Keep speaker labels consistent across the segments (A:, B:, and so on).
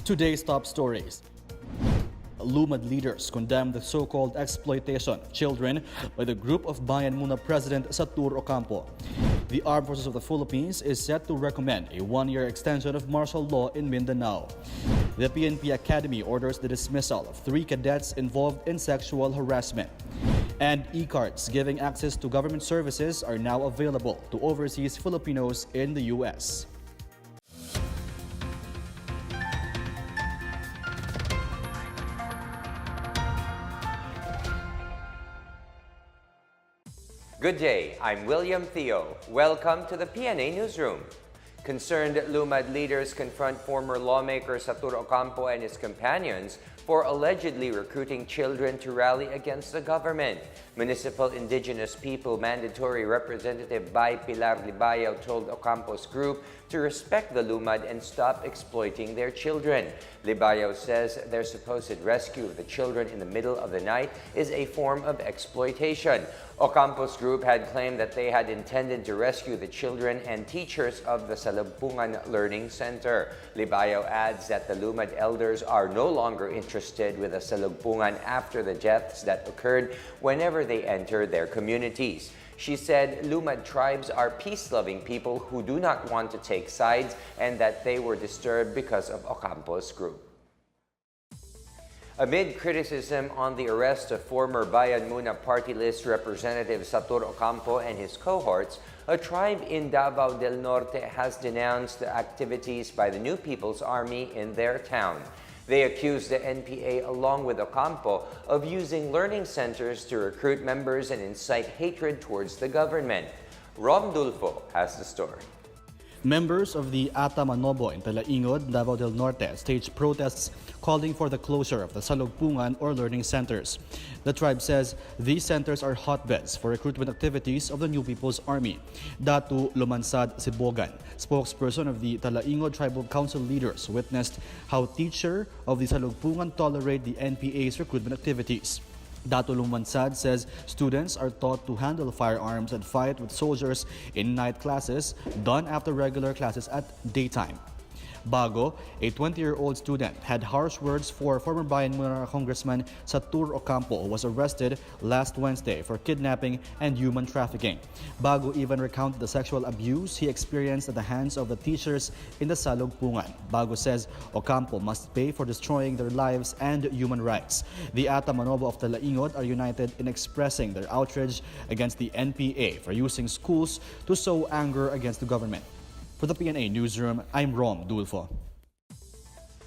A: Today's top stories. Lumad leaders condemn the so-called exploitation of children by the group of Bayan Muna President Satur Ocampo. The Armed Forces of the Philippines is set to recommend a one-year extension of martial law in Mindanao. The PNPA Academy orders the dismissal of 3 cadets involved in sexual harassment. And e-cards giving access to government services are now available to overseas Filipinos in the U.S.
B: Good day, I'm William Theo. Welcome to the PNA Newsroom. Concerned Lumad leaders confront former lawmaker Satur Ocampo and his companions for allegedly recruiting children to rally against the government. Municipal Indigenous People Mandatory Representative Bay Pilar Libayaw told Ocampo's group to respect the Lumad and stop exploiting their children. Libayaw says their supposed rescue of the children in the middle of the night is a form of exploitation. Ocampo's group had claimed that they had intended to rescue the children and teachers of the Salugpungan Learning Center. Libayaw adds that the Lumad elders are no longer interested with the Salugpungan after the deaths that occurred whenever they enter their communities. She said Lumad tribes are peace-loving people who do not want to take sides and that they were disturbed because of Ocampo's group. Amid criticism on the arrest of former Bayan Muna party list representative Satur Ocampo and his cohorts, a tribe in Davao del Norte has denounced the activities by the New People's Army in their town. They accused the NPA along with Ocampo of using learning centers to recruit members and incite hatred towards the government. Rom Dulfo has the story.
A: Members of the Ata Manobo in Talaingod, Davao del Norte staged protests calling for the closure of the Salugpungan or learning centers. The tribe says these centers are hotbeds for recruitment activities of the New People's Army. Datu Lumansad Sibogan, spokesperson of the Talaingod Tribal Council leaders, witnessed how teacher of the Salugpungan tolerate the NPA's recruitment activities. Dato Lumansad says students are taught to handle firearms and fight with soldiers in night classes done after regular classes at daytime. Bago, a 20-year-old student, had harsh words for former Bayan Muna Congressman Satur Ocampo, who was arrested last Wednesday for kidnapping and human trafficking. Bago even recounted the sexual abuse he experienced at the hands of the teachers in the Salugpungan. Bago says Ocampo must pay for destroying their lives and human rights. The Ata Manobo of Talaingod are united in expressing their outrage against the NPA for using schools to sow anger against the government. For the PNA Newsroom, I'm Rom Dulfo.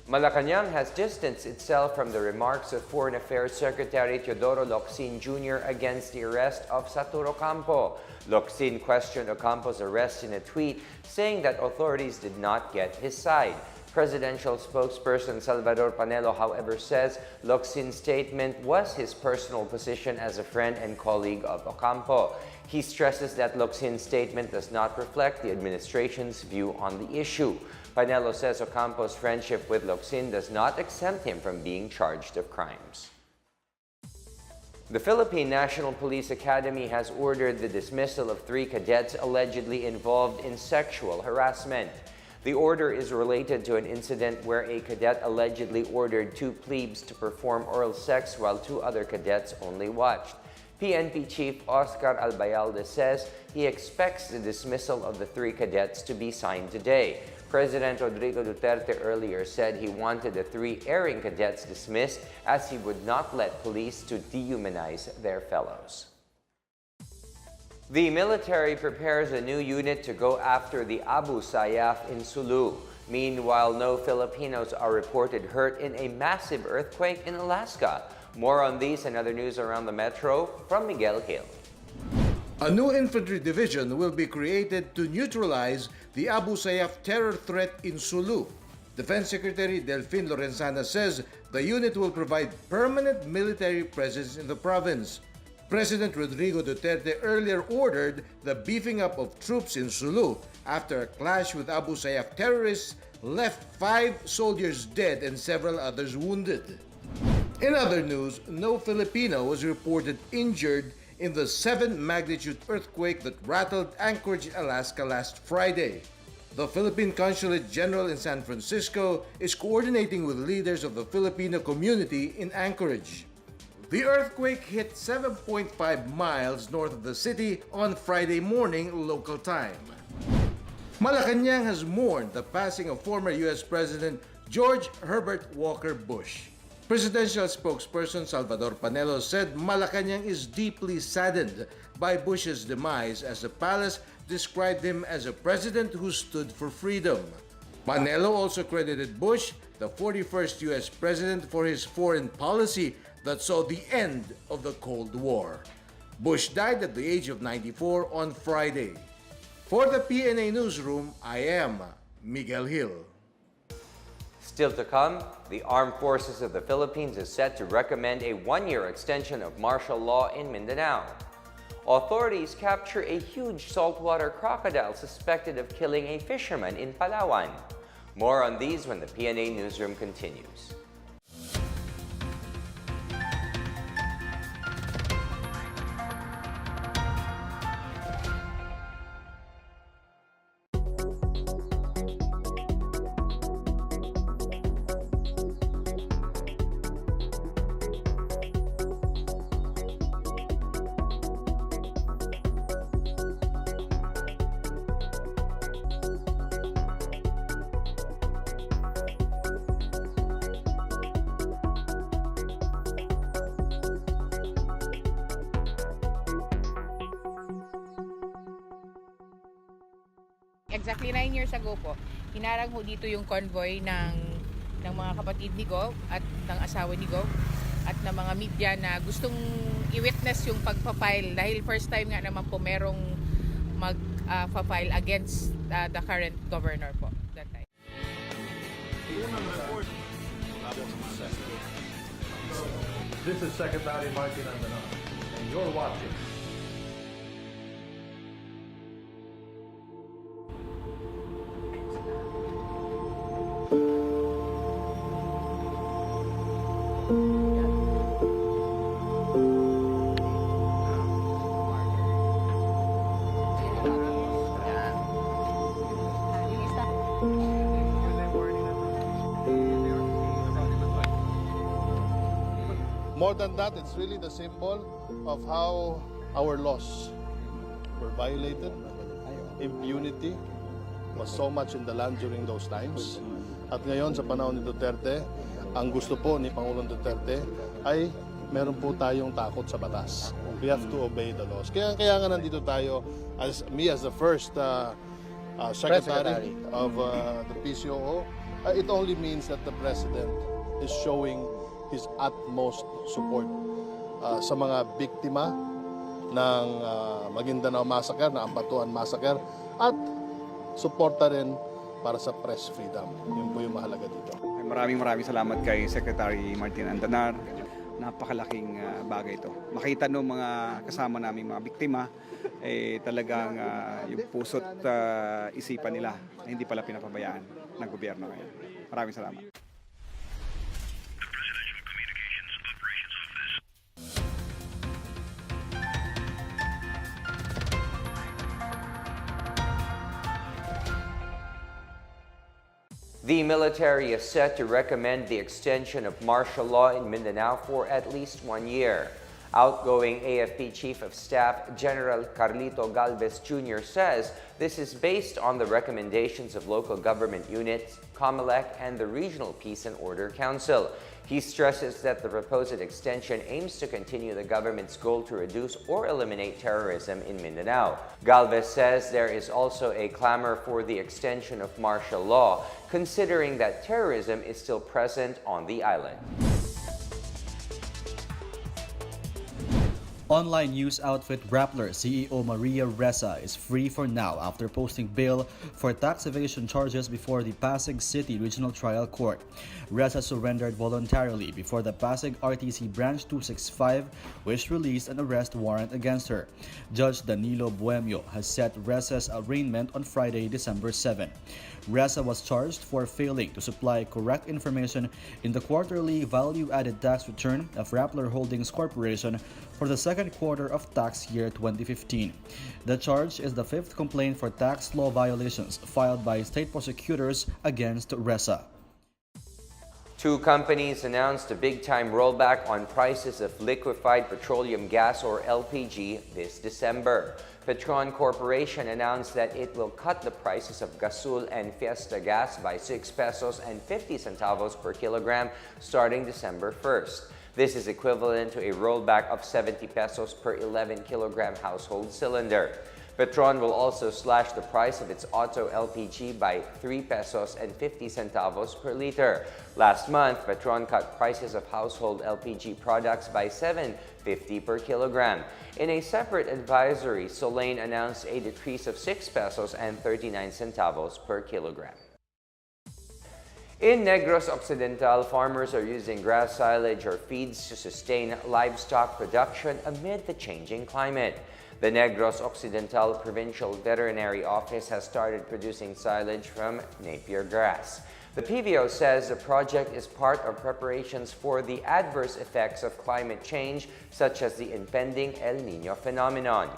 B: Malacanang has distanced itself from the remarks of Foreign Affairs Secretary Teodoro Locsin Jr. against the arrest of Satur Ocampo. Locsin questioned Ocampo's arrest in a tweet, saying that authorities did not get his side. Presidential spokesperson Salvador Panelo, however, says Locsin's statement was his personal position as a friend and colleague of Ocampo. He stresses that Locsin's statement does not reflect the administration's view on the issue. Panelo says Ocampo's friendship with Locsin does not exempt him from being charged of crimes. The Philippine National Police Academy has ordered the dismissal of 3 cadets allegedly involved in sexual harassment. The order is related to an incident where a cadet allegedly ordered 2 plebes to perform oral sex while 2 other cadets only watched. PNP Chief Oscar Albayalde says he expects the dismissal of the 3 cadets to be signed today. President Rodrigo Duterte earlier said he wanted the 3 erring cadets dismissed as he would not let police to dehumanize their fellows. The military prepares a new unit to go after the Abu Sayyaf in Sulu. Meanwhile, no Filipinos are reported hurt in a massive earthquake in Alaska. More on these and other news around the metro from Miguel Hill.
C: A new infantry division will be created to neutralize the Abu Sayyaf terror threat in Sulu. Defense Secretary Delfin Lorenzana says the unit will provide permanent military presence in the province. President Rodrigo Duterte earlier ordered the beefing up of troops in Sulu after a clash with Abu Sayyaf terrorists left 5 soldiers dead and several others wounded. In other news, no Filipino was reported injured in the 7-magnitude earthquake that rattled Anchorage, Alaska last Friday. The Philippine Consulate General in San Francisco is coordinating with leaders of the Filipino community in Anchorage. The earthquake hit 7.5 miles north of the city on Friday morning local time. Malacanang has mourned the passing of former U.S. President George Herbert Walker Bush. Presidential spokesperson Salvador Panelo said Malacanang is deeply saddened by Bush's demise, as the palace described him as a president who stood for freedom. Panelo also credited Bush, the 41st U.S. president, for his foreign policy that saw the end of the Cold War. Bush died at the age of 94 on Friday. For the PNA Newsroom, I am Miguel Hill.
B: Still to come, the Armed Forces of the Philippines is set to recommend a one-year extension of martial law in Mindanao. Authorities capture a huge saltwater crocodile suspected of killing a fisherman in Palawan. More on these when the PNA Newsroom continues.
D: Exactly 9 years ago po, hinarang ho dito yung convoy ng mga kapatid ni Gov at ng asawa ni Gov at ng mga media na gustong i-witness yung pagpa-file dahil first time nga naman po merong mag-file against the current governor po that time.
E: This is Secretary Martin Andanar, and you're watching.
F: More than that, it's really the symbol of how our laws were violated. Impunity was so much in the land during those times. At ngayon, sa panahon ni Duterte, ang gusto po ni Pangulong Duterte ay meron po tayong takot sa batas. We have to obey the laws. Kaya nga nandito tayo, as the first secretary of the PCOO, it only means that the President is showing his utmost support sa mga biktima ng Mindanao Massacre, na Ambatuan Massacre, at suporta rin para sa press freedom. Yun po yung mahalaga dito.
G: Maraming salamat kay Secretary Martin Andanar. Napakalaking bagay ito. Makita ng mga kasama namin mga biktima, talagang yung puso't isipan nila na hindi pala pinapabayaan ng gobyerno ngayon. Maraming salamat.
B: The military is set to recommend the extension of martial law in Mindanao for at least 1 year. Outgoing AFP Chief of Staff General Carlito Galvez Jr. says this is based on the recommendations of local government units, COMELEC, and the Regional Peace and Order Council. He stresses that the proposed extension aims to continue the government's goal to reduce or eliminate terrorism in Mindanao. Galvez says there is also a clamor for the extension of martial law, considering that terrorism is still present on the island.
A: Online news outfit Rappler CEO Maria Ressa is free for now after posting bail for tax evasion charges before the Pasig City Regional Trial Court. Ressa surrendered voluntarily before the Pasig RTC Branch 265, which released an arrest warrant against her. Judge Danilo Buemio has set Ressa's arraignment on Friday, December 7. Ressa was charged for failing to supply correct information in the quarterly value-added tax return of Rappler Holdings Corporation for the second quarter of tax year 2015. The charge is the fifth complaint for tax law violations filed by state prosecutors against RESA.
B: Two companies announced a big-time rollback on prices of liquefied petroleum gas or LPG this December. Petron Corporation announced that it will cut the prices of Gasol and Fiesta gas by 6 pesos and 50 centavos per kilogram starting December 1st. This is equivalent to a rollback of 70 pesos per 11 kilogram household cylinder. Petron will also slash the price of its auto LPG by 3 pesos and 50 centavos per liter. Last month, Petron cut prices of household LPG products by 7.50 per kilogram. In a separate advisory, Solane announced a decrease of 6 pesos and 39 centavos per kilogram. In Negros Occidental, farmers are using grass silage or feeds to sustain livestock production amid the changing climate. The Negros Occidental Provincial Veterinary Office has started producing silage from Napier grass. The PVO says the project is part of preparations for the adverse effects of climate change, such as the impending El Niño phenomenon.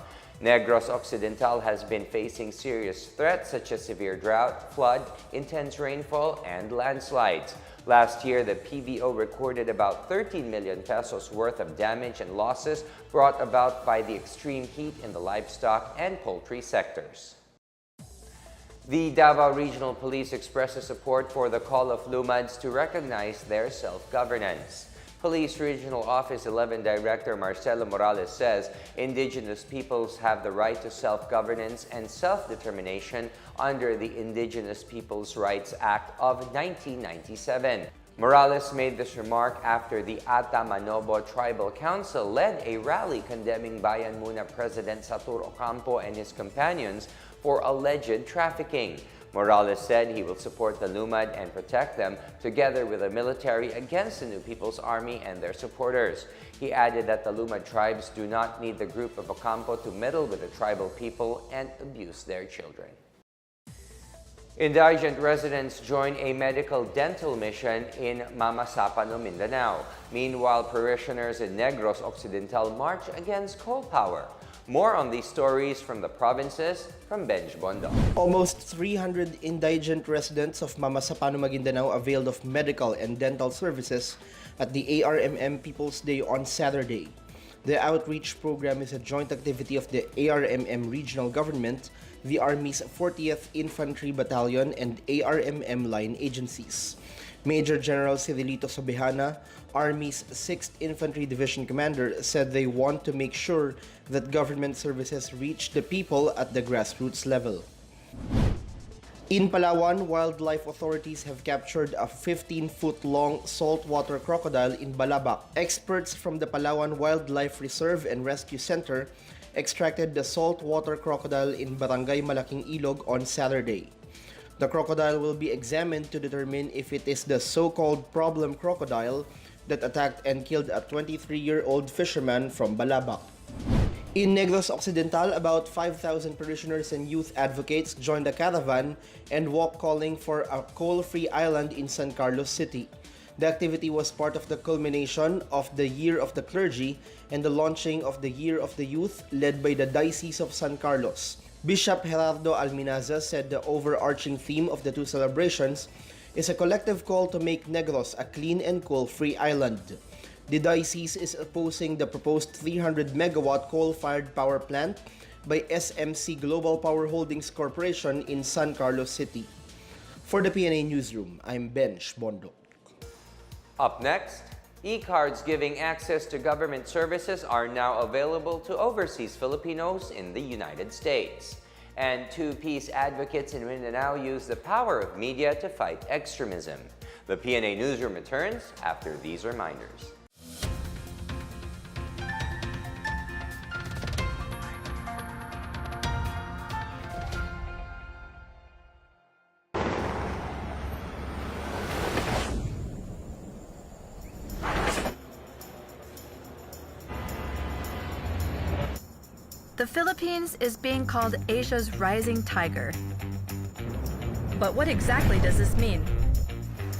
B: Negros Occidental has been facing serious threats such as severe drought, flood, intense rainfall, and landslides. Last year, the PVO recorded about 13 million pesos worth of damage and losses brought about by the extreme heat in the livestock and poultry sectors. The Davao Regional Police expresses support for the call of Lumads to recognize their self-governance. Police Regional Office 11 Director Marcelo Morales says indigenous peoples have the right to self-governance and self-determination under the Indigenous Peoples' Rights Act of 1997. Morales made this remark after the Ata Manobo Tribal Council led a rally condemning Bayan Muna President Satur Ocampo and his companions for alleged trafficking. Morales said he will support the Lumad and protect them together with the military against the New People's Army and their supporters. He added that the Lumad tribes do not need the group of Ocampo to meddle with the tribal people and abuse their children. Indigent residents join a medical dental mission in Mama Sapano, Mindanao. Meanwhile, parishioners in Negros Occidental march against coal power. More on these stories from the provinces from Benj Bondo.
H: Almost 300 indigent residents of Mama Sapano, Maguindanao availed of medical and dental services at the ARMM People's Day on Saturday. The outreach program is a joint activity of the ARMM Regional Government, the Army's 40th Infantry Battalion, and ARMM line agencies. Major General Cirilito Sobejana, Army's 6th Infantry Division Commander, said they want to make sure that government services reach the people at the grassroots level. In Palawan, wildlife authorities have captured a 15-foot-long saltwater crocodile in Balabac. Experts from the Palawan Wildlife Reserve and Rescue Center extracted the saltwater crocodile in Barangay Malaking Ilog on Saturday. The crocodile will be examined to determine if it is the so-called problem crocodile that attacked and killed a 23-year-old fisherman from Balabac. In Negros Occidental, about 5,000 parishioners and youth advocates joined a caravan and walk calling for a coal-free island in San Carlos City. The activity was part of the culmination of the Year of the Clergy and the launching of the Year of the Youth led by the Diocese of San Carlos. Bishop Gerardo Alminaza said the overarching theme of the two celebrations is a collective call to make Negros a clean and coal-free island. The diocese is opposing the proposed 300-megawatt coal-fired power plant by SMC Global Power Holdings Corporation in San Carlos City. For the PNA Newsroom, I'm Benj Bondo.
B: Up next, e-cards giving access to government services are now available to overseas Filipinos in the United States. And two peace advocates in Mindanao use the power of media to fight extremism. The PNA Newsroom returns after these reminders.
I: The Philippines is being called Asia's rising tiger. But what exactly does this mean?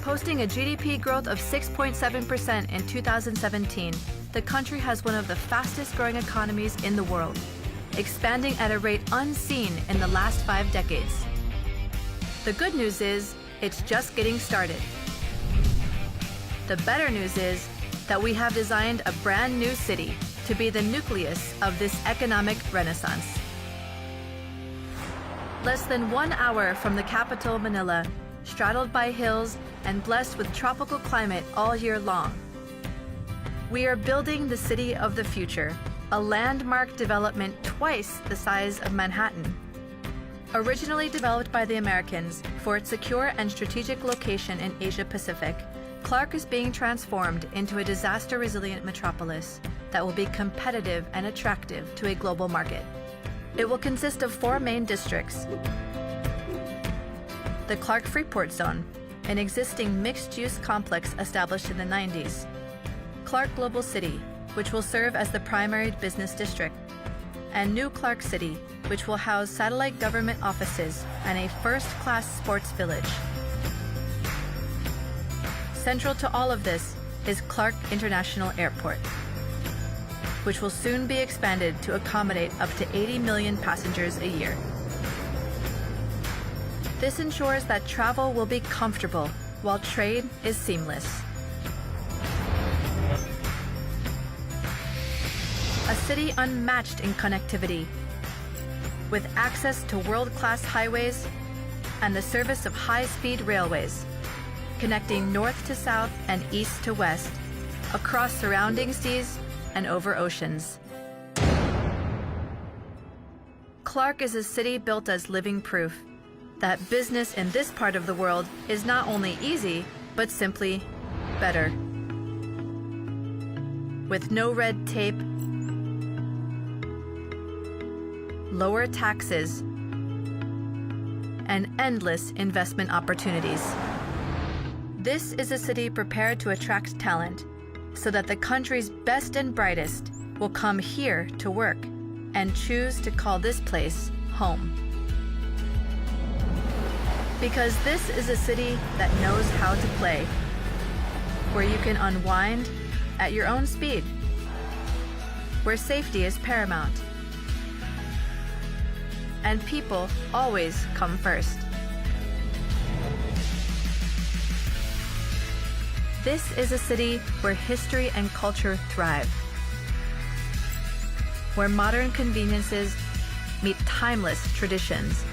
I: Posting a GDP growth of 6.7% in 2017, the country has one of the fastest growing economies in the world, expanding at a rate unseen in the last 5 decades. The good news is, it's just getting started. The better news is that we have designed a brand new city to be the nucleus of this economic renaissance. Less than 1 hour from the capital, Manila, straddled by hills and blessed with tropical climate all year long, we are building the city of the future, a landmark development twice the size of Manhattan. Originally developed by the Americans for its secure and strategic location in Asia Pacific, Clark is being transformed into a disaster-resilient metropolis that will be competitive and attractive to a global market. It will consist of 4 main districts. The Clark Freeport Zone, an existing mixed-use complex established in the 90s. Clark Global City, which will serve as the primary business district. And New Clark City, which will house satellite government offices and a first-class sports village. Central to all of this is Clark International Airport, which will soon be expanded to accommodate up to 80 million passengers a year. This ensures that travel will be comfortable while trade is seamless. A city unmatched in connectivity, with access to world-class highways and the service of high-speed railways, connecting north to south and east to west, across surrounding seas and over oceans. Clark is a city built as living proof that business in this part of the world is not only easy, but simply better. With no red tape, lower taxes, and endless investment opportunities. This is a city prepared to attract talent so that the country's best and brightest will come here to work and choose to call this place home. Because this is a city that knows how to play, where you can unwind at your own speed, where safety is paramount, and people always come first. This is a city where history and culture thrive, where modern conveniences meet timeless traditions,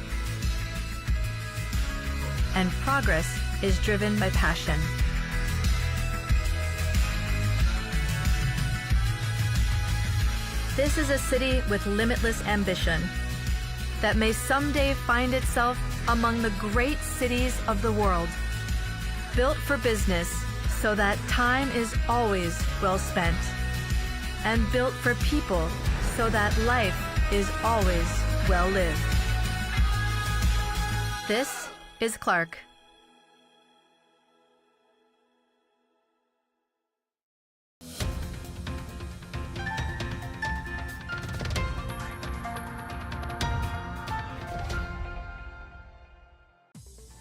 I: and progress is driven by passion. This is a city with limitless ambition that may someday find itself among the great cities of the world, built for business so that time is always well spent, and built for people so that life is always well lived. This is Clark.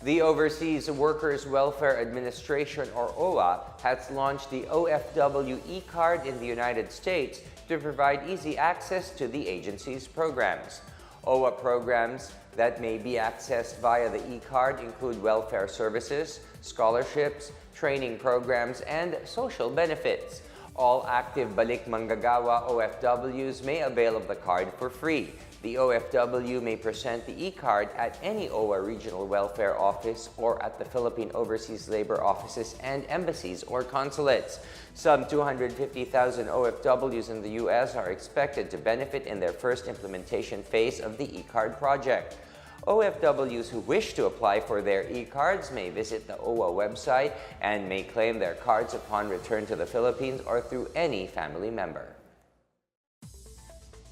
B: The Overseas Workers Welfare Administration, or OWWA, has launched the OFW e-card in the United States to provide easy access to the agency's programs. OWWA programs that may be accessed via the e-card include welfare services, scholarships, training programs, and social benefits. All active Balik Manggagawa OFWs may avail of the card for free. The OFW may present the e-card at any OWWA Regional Welfare Office or at the Philippine Overseas Labor Offices and embassies or consulates. Some 250,000 OFWs in the U.S. are expected to benefit in their first implementation phase of the e-card project. OFWs who wish to apply for their e-cards may visit the OWWA website and may claim their cards upon return to the Philippines or through any family member.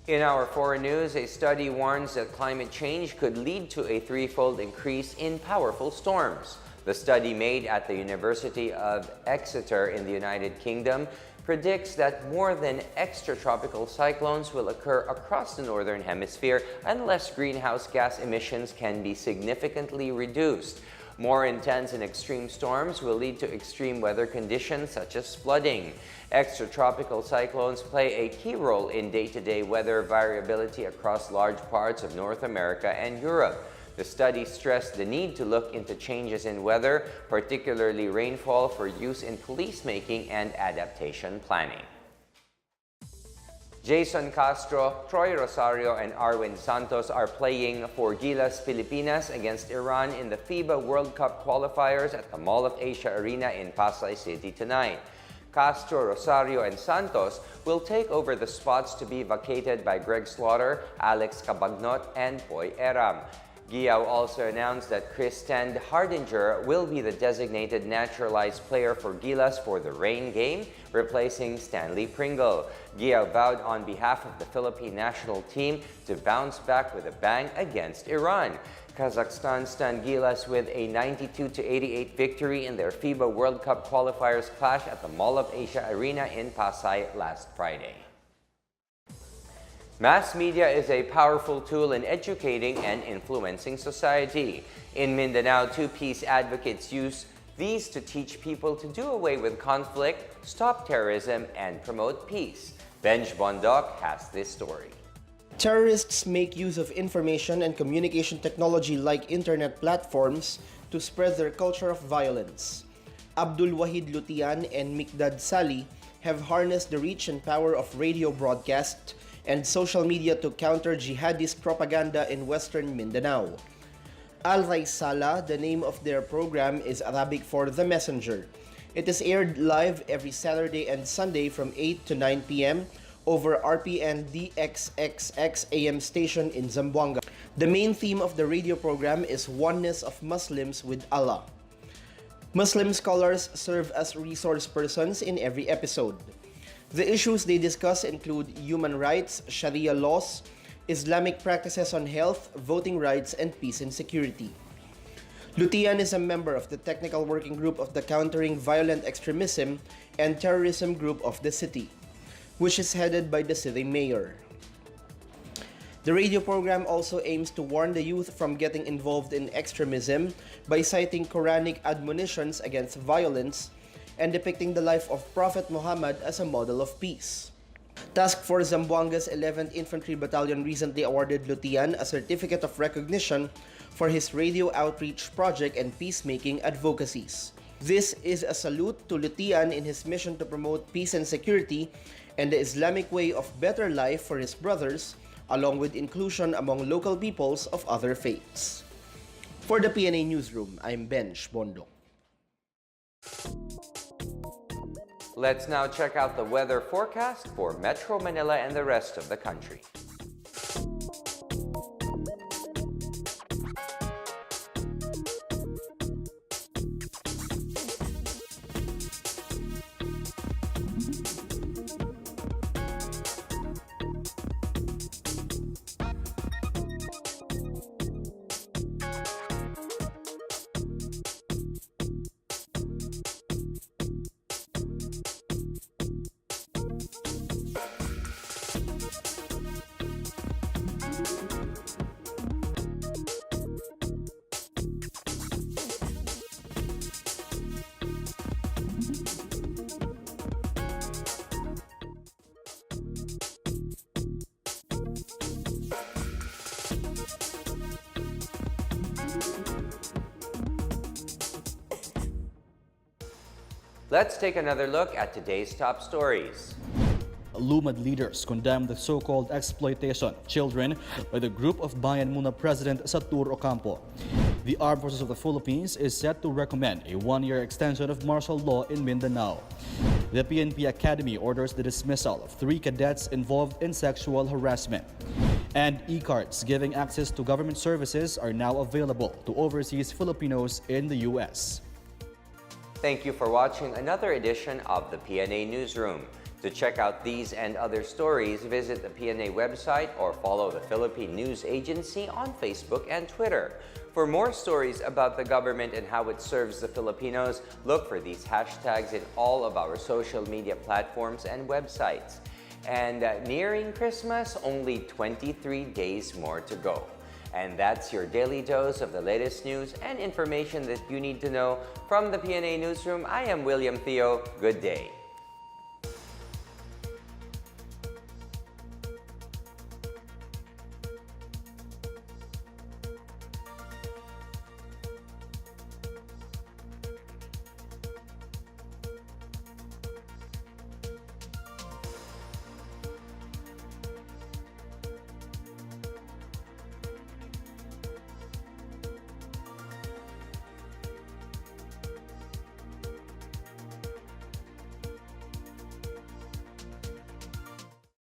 B: In our foreign news, a study warns that climate change could lead to a threefold increase in powerful storms. The study made at the University of Exeter in the United Kingdom predicts that more than extratropical cyclones will occur across the Northern Hemisphere unless greenhouse gas emissions can be significantly reduced. More intense and extreme storms will lead to extreme weather conditions such as flooding. Extratropical cyclones play a key role in day-to-day weather variability across large parts of North America and Europe. The study stressed the need to look into changes in weather, particularly rainfall, for use in policymaking and adaptation planning. Jason Castro, Troy Rosario, and Arwin Santos are playing for Gilas Pilipinas against Iran in the FIBA World Cup qualifiers at the Mall of Asia Arena in Pasay City tonight. Castro, Rosario, and Santos will take over the spots to be vacated by Greg Slaughter, Alex Cabagnot, and Poy Eram. Giyaw also announced that Kristen Hardinger will be the designated naturalized player for Gilas for the rain game, replacing Stanley Pringle. Giyaw vowed on behalf of the Philippine national team to bounce back with a bang against Iran. Kazakhstan stunned Gilas with a 92-88 victory in their FIBA World Cup qualifiers clash at the Mall of Asia Arena in Pasay last Friday. Mass media is a powerful tool in educating and influencing society. In Mindanao, two peace advocates use these to teach people to do away with conflict, stop terrorism, and promote peace. Benj Bondoc has this story.
H: Terrorists make use of information and communication technology like internet platforms to spread their culture of violence. Abdul Wahid Lutian and Mikdad Sali have harnessed the reach and power of radio broadcast and social media to counter jihadist propaganda in western Mindanao. Al-Raisala, the name of their program, is Arabic for The Messenger. It is aired live every Saturday and Sunday from 8 to 9 p.m. over RPN DXXX AM station in Zamboanga. The main theme of the radio program is oneness of Muslims with Allah. Muslim scholars serve as resource persons in every episode. The issues they discuss include human rights, Sharia laws, Islamic practices on health, voting rights, and peace and security. Lutian is a member of the technical working group of the Countering Violent Extremism and Terrorism Group of the city, which is headed by the city mayor. The radio program also aims to warn the youth from getting involved in extremism by citing Quranic admonitions against violence and depicting the life of Prophet Muhammad as a model of peace. Task Force Zamboanga's 11th Infantry Battalion recently awarded Lutian a certificate of recognition for his radio outreach project and peacemaking advocacies. This is a salute to Lutian in his mission to promote peace and security and the Islamic way of better life for his brothers, along with inclusion among local peoples of other faiths. For the PNA Newsroom, I'm Benj Bondo.
B: Let's now check out the weather forecast for Metro Manila and the rest of the country. Let's take another look at today's top stories.
A: Lumad leaders condemn the so-called exploitation of children by the group of Bayan Muna President Satur Ocampo. The Armed Forces of the Philippines is set to recommend a one-year extension of martial law in Mindanao. The PNPA Academy orders the dismissal of 3 cadets involved in sexual harassment. And e-cards giving access to government services are now available to overseas Filipinos in the U.S.
B: Thank you for watching another edition of the PNA Newsroom. To check out these and other stories, visit the PNA website or follow the Philippine News Agency on Facebook and Twitter. For more stories about the government and how it serves the Filipinos, look for these hashtags in all of our social media platforms and websites. And nearing Christmas, only 23 days more to go. And that's your daily dose of the latest news and information that you need to know from the PNA Newsroom. I am William Theo. Good day.